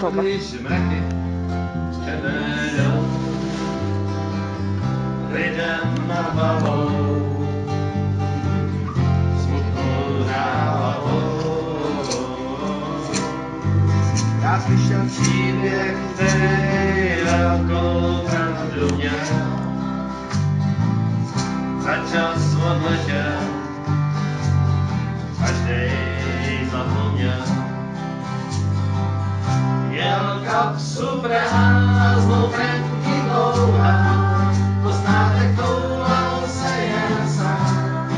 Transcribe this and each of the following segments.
Tohle. Když mraky převedou lidem nad hlavou smutnou hravou. Já slyšel příběh, který velkou pravdu měl. Za čas odležel, každej zapomněl. Měl kapsu prázdnou, Franky dlouhá, poznátek touhal se jen sám.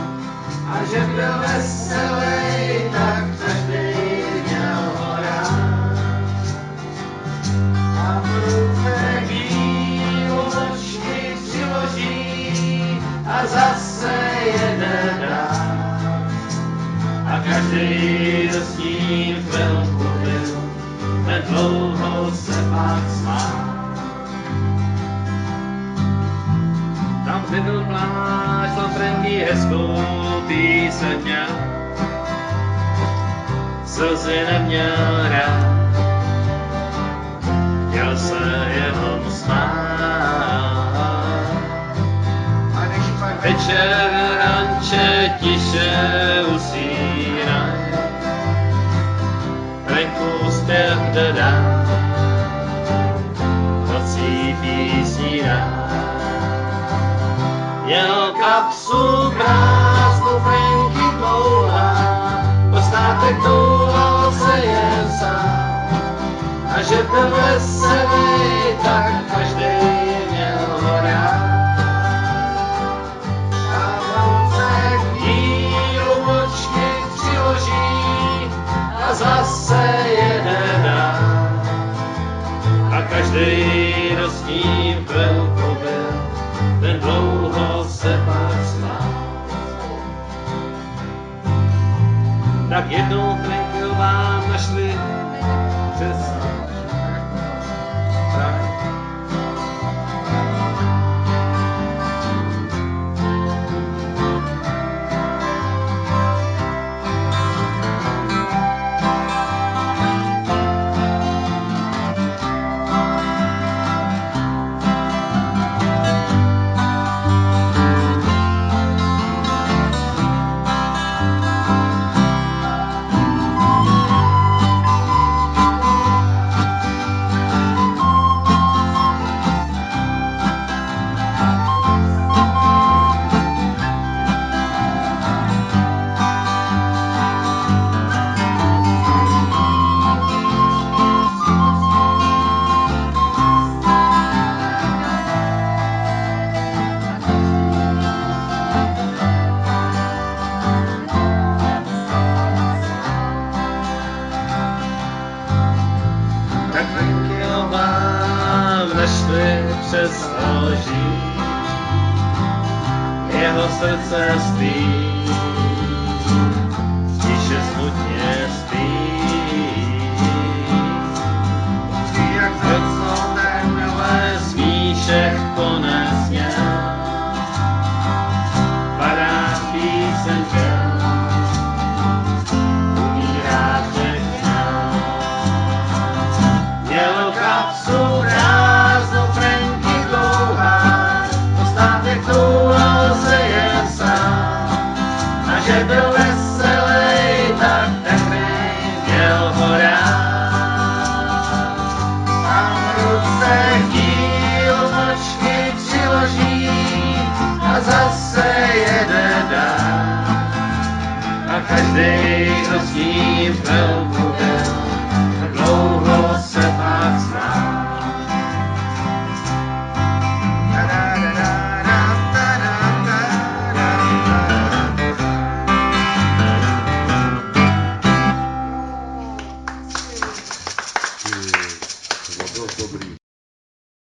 A že byl veselej, tak každej měl ho rád. A v ruce bílou očky přiloží a zase jede dál. A každej, kdo s ním chvilku byl, ten dlouho se pak smál. Tam, kde byl pláž, tam Franky hezkou píseň měl. Slzy neměl rád, chtěl se jenom smát. A když pak večer ranče tiše usínaj, Franku zpěv dodá, nocí písní dá. Měl kapsu prázdnou, Franky dlouhá, postátek touhal se jen sám. A že byl veselý, tak každej měl ho rád. A v ruce bílou očky přiloží a zase jede dál. A každej, kdo s ním chvilku byl, ten dlouho se pak smál. Tak jednou Franky vám našli přes přes loží, jeho srdce spí, tiše smutně spí. Jak srdco tenhle smíšek konec měl, padá písenka, umírá všechno. Měl kapsu prázdnou, Franky dlouhá, postátek touhal se jen sám. A že byl veselej, tak každej měl ho rád. A v ruce díl očky přiloží a zase jede dál. A každej, kdo s ním chvilku